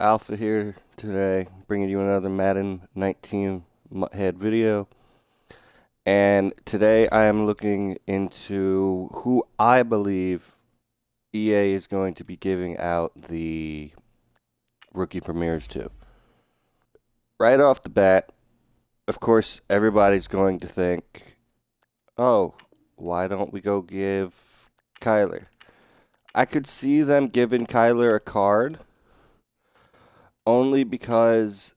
Alpha here today, bringing you another Madden 19 Head video. And today I am looking into who I believe EA is going to be giving out the rookie premieres to. Right off the bat, of course, everybody's going to think, oh, why don't we go give Kyler? I could see them giving Kyler a card only because,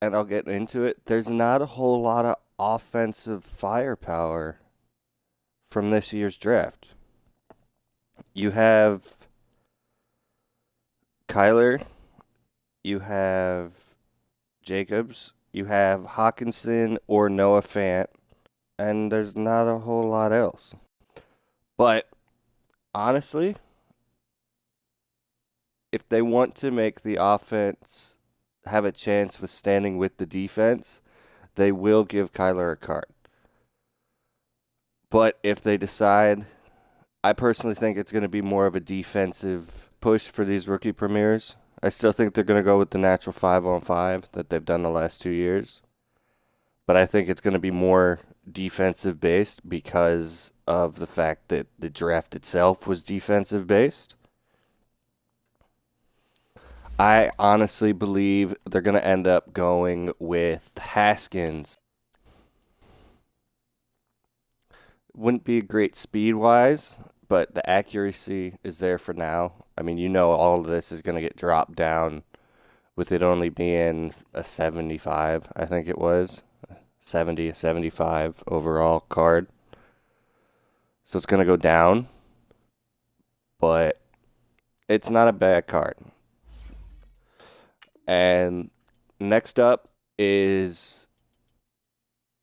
and I'll get into it, there's not a whole lot of offensive firepower from this year's draft. You have Kyler, you have Jacobs, you have Hawkinson or Noah Fant, and there's not a whole lot else. But honestly, if they want to make the offense have a chance with standing with the defense, they will give Kyler a card. But if they decide, I personally think it's going to be more of a defensive push for these rookie premieres. I still think they're going to go with the natural 5-on-5 that they've done the last 2 years. But I think it's going to be more defensive based because of the fact that the draft itself was defensive based. I honestly believe they're going to end up going with Haskins. Wouldn't be great speed-wise, but the accuracy is there for now. I mean, you know all of this is going to get dropped down with it only being a 75, I think it was. 70, 75 overall card. So it's going to go down, but it's not a bad card. And next up is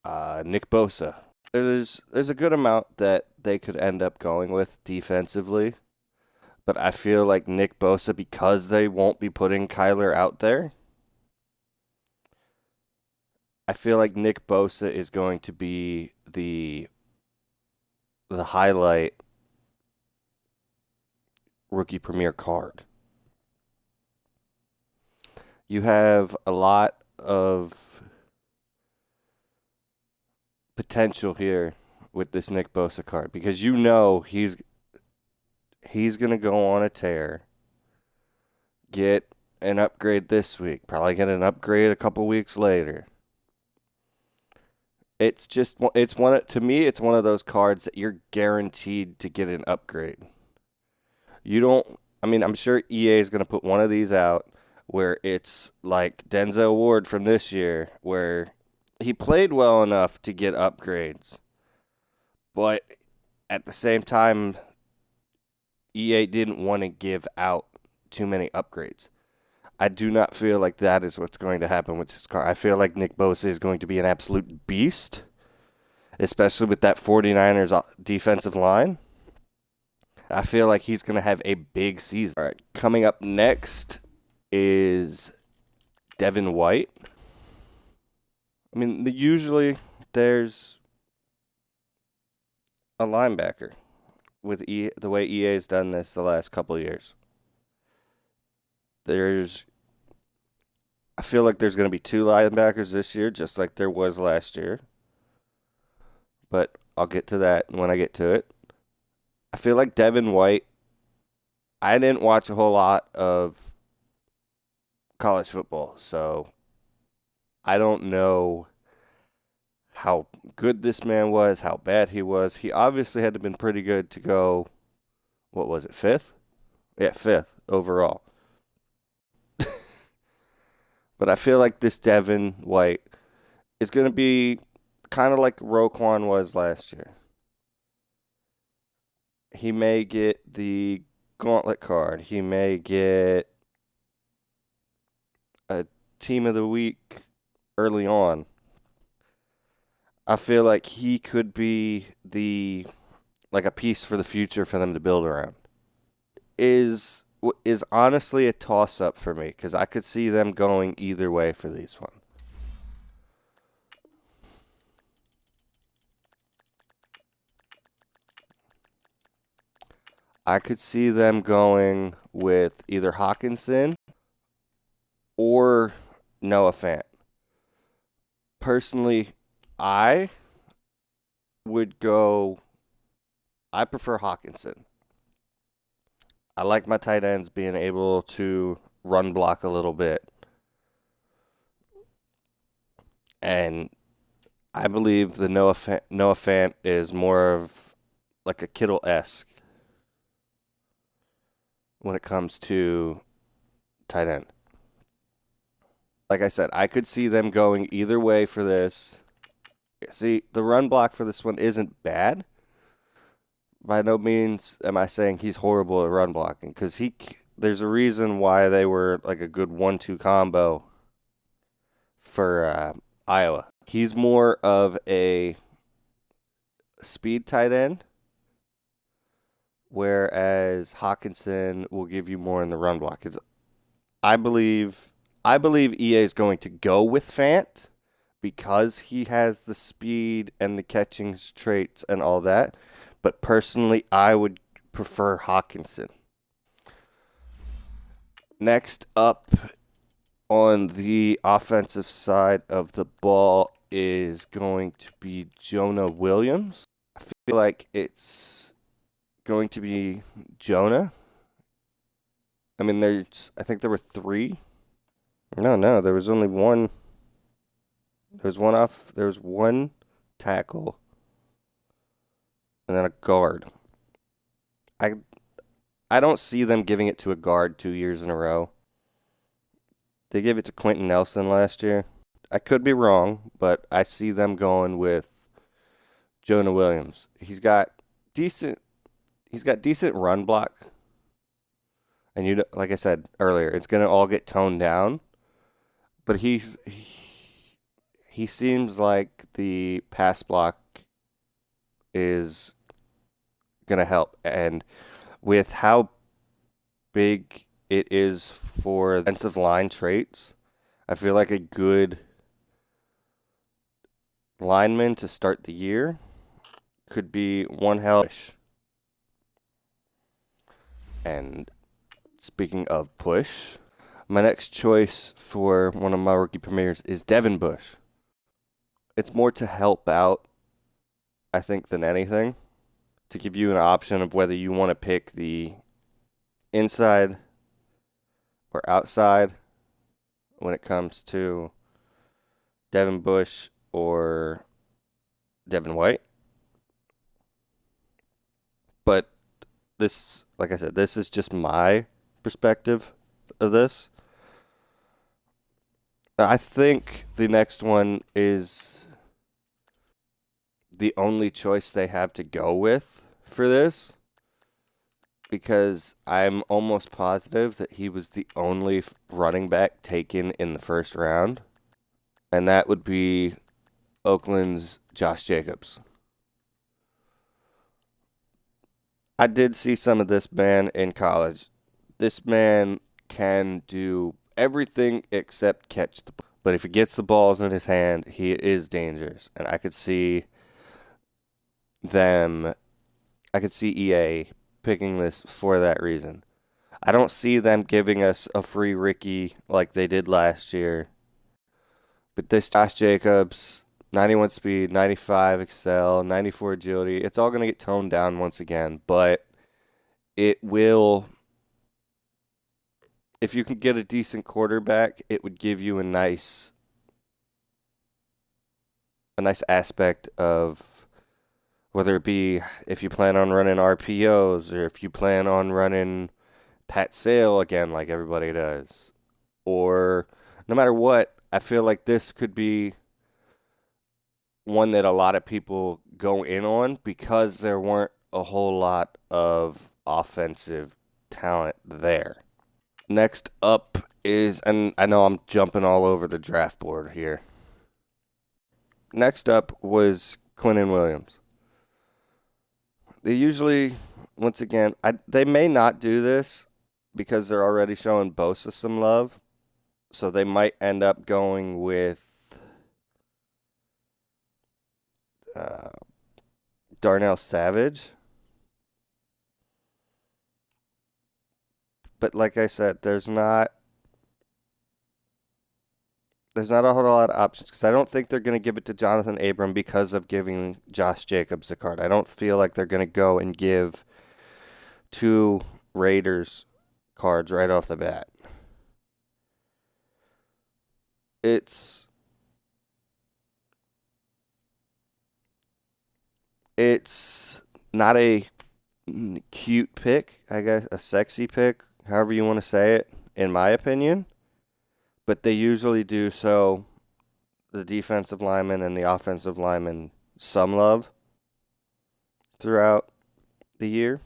Nick Bosa. There's a good amount that they could end up going with defensively, but I feel like Nick Bosa, because they won't be putting Kyler out there, I feel like Nick Bosa is going to be the highlight rookie premier card. You have a lot of potential here with this Nick Bosa card because you know he's going to go on a tear, get an upgrade this week, probably get an upgrade a couple weeks later. To me it's one of those cards that you're guaranteed to get an upgrade. I'm sure EA is going to put one of these out where it's like Denzel Ward from this year, where he played well enough to get upgrades, but at the same time, EA didn't want to give out too many upgrades. I do not feel like that is what's going to happen with this car. I feel like Nick Bosa is going to be an absolute beast, especially with that 49ers defensive line. I feel like he's going to have a big season. All right, coming up next is Devin White. I mean, usually there's a linebacker with the way EA's done this the last couple of years. I feel like there's going to be 2 linebackers this year, just like there was last year. But I'll get to that when I get to it. I feel like Devin White, I didn't watch a whole lot of college football, so I don't know how good this man was, how bad he was. He obviously had to have been pretty good to go, what was it, 5th? Yeah, 5th overall. But I feel like this Devin White is going to be kind of like Roquan was last year. He may get the gauntlet card. He may get a team of the week early on. I feel like he could be like a piece for the future for them to build around. Is honestly a toss-up for me because I could see them going either way for these ones. I could see them going with either Hawkinson Noah Fant. Personally, I would go. I prefer Hawkinson. I like my tight ends being able to run block a little bit. And I believe the Noah Fant is more of like a Kittle-esque when it comes to tight end. Like I said, I could see them going either way for this. See, the run block for this one isn't bad. By no means am I saying he's horrible at run blocking, because there's a reason why they were like a good 1-2 combo for Iowa. He's more of a speed tight end, whereas Hawkinson will give you more in the run block. I believe EA is going to go with Fant because he has the speed and the catching traits and all that. But personally, I would prefer Hawkinson. Next up on the offensive side of the ball is going to be Jonah Williams. I feel like it's going to be Jonah. I mean, I think there were 3. No, there was only one. There was one tackle and then a guard. I don't see them giving it to a guard 2 years in a row. They gave it to Quentin Nelson last year. I could be wrong, but I see them going with Jonah Williams. He's got decent run block. And like I said earlier, it's going to all get toned down. But he seems like the pass block is going to help. And with how big it is for defensive line traits, I feel like a good lineman to start the year could be one hell. And speaking of push, my next choice for one of my rookie premieres is Devin Bush. It's more to help out, I think, than anything, to give you an option of whether you want to pick the inside or outside when it comes to Devin Bush or Devin White. But this, like I said, this is just my perspective of this. I think the next one is the only choice they have to go with for this, because I'm almost positive that he was the only running back taken in the first round, and that would be Oakland's Josh Jacobs. I did see some of this man in college. This man can do everything except catch the ball. But if he gets the balls in his hand, he is dangerous. And I could see EA picking this for that reason. I don't see them giving us a free Ricky like they did last year. But this Josh Jacobs, 91 speed, 95 excel, 94 agility, it's all going to get toned down once again. But it will, if you can get a decent quarterback, it would give you a nice aspect of, whether it be if you plan on running RPOs or if you plan on running Pat Sale again like everybody does, or no matter what, I feel like this could be one that a lot of people go in on because there weren't a whole lot of offensive talent there. Next up is, and I know I'm jumping all over the draft board here. Next up was Quinnen Williams. They usually, once again, they may not do this because they're already showing Bosa some love. So they might end up going with Darnell Savage. But like I said, there's not there's not a whole lot of options because I don't think they're going to give it to Jonathan Abram because of giving Josh Jacobs the card. I don't feel like they're going to go and give two Raiders cards right off the bat. It's not a cute pick, I guess, a sexy pick, however you want to say it, in my opinion. But they usually do so the defensive lineman and the offensive lineman some love throughout the year.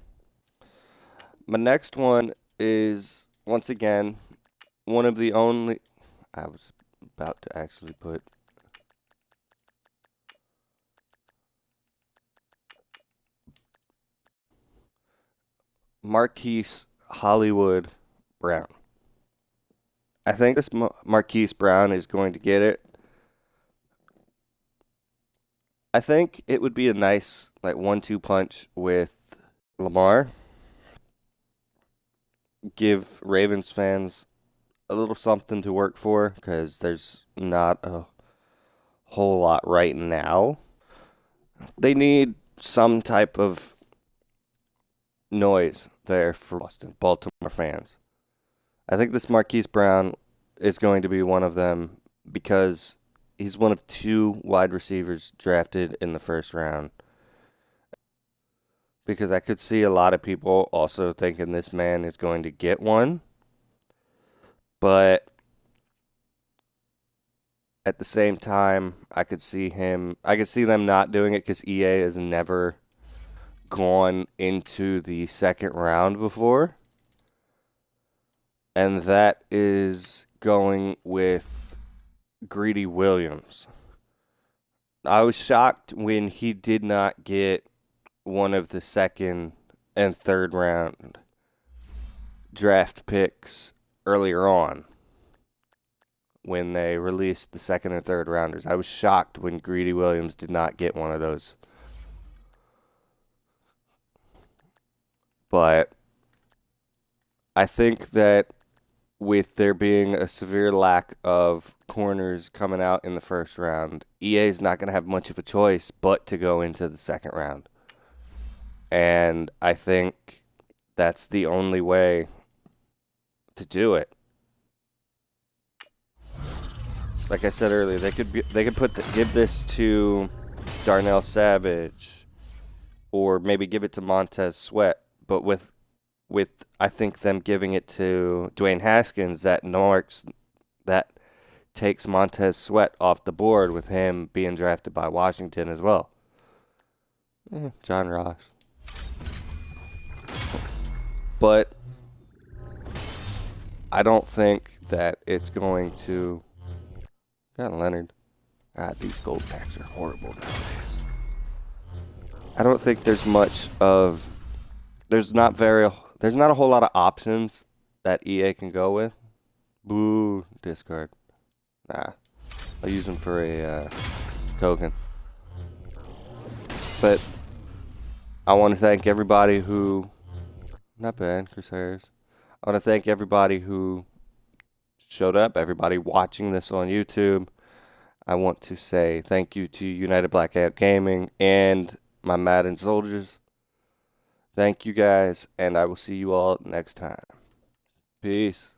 My next one is, once again, one of the only... I was about to actually put... Marquise Hollywood Brown. I think this Marquise Brown is going to get it. I think it would be a nice like 1-2 punch with Lamar. Give Ravens fans a little something to work for because there's not a whole lot right now. They need some type of noise there for Baltimore fans. I think this Marquise Brown is going to be one of them because he's one of two wide receivers drafted in the first round. Because I could see a lot of people also thinking this man is going to get one. But at the same time, I could see them not doing it because EA has never gone into the second round before. And that is going with Greedy Williams. I was shocked when he did not get one of the second and third round draft picks earlier on when they released the second and third rounders. I was shocked when Greedy Williams did not get one of those. But I think that with there being a severe lack of corners coming out in the first round, EA is not going to have much of a choice but to go into the second round. And I think that's the only way to do it. Like I said earlier, they could give this to Darnell Savage or maybe give it to Montez Sweat, but with I think them giving it to Dwayne Haskins, that takes Montez Sweat off the board with him being drafted by Washington as well. John Ross. But I don't think that it's going to... Got Leonard. These gold packs are horrible nowadays. I don't think there's much of... There's not a whole lot of options that EA can go with. Boo, discard. Nah, I'll use them for a token. But I want to thank everybody who... Not bad, Chris Harris. I want to thank everybody who showed up, everybody watching this on YouTube. I want to say thank you to United Blackout Gaming and my Madden soldiers. Thank you guys, and I will see you all next time. Peace.